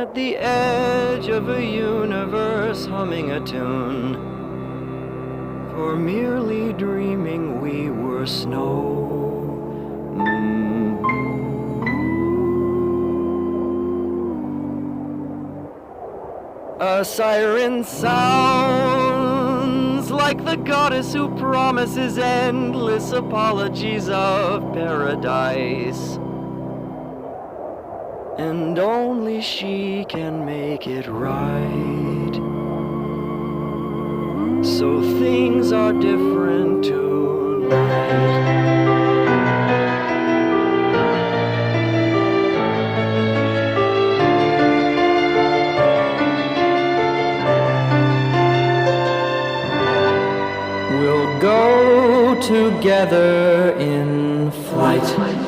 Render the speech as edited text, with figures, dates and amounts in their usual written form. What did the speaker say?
at the edge of a universe humming a tune. For merely dreaming we were snow. A siren sounds like the goddess who promises endless apologies of paradise. And only she can make it right. So things are different tonight. We'll go together in flight.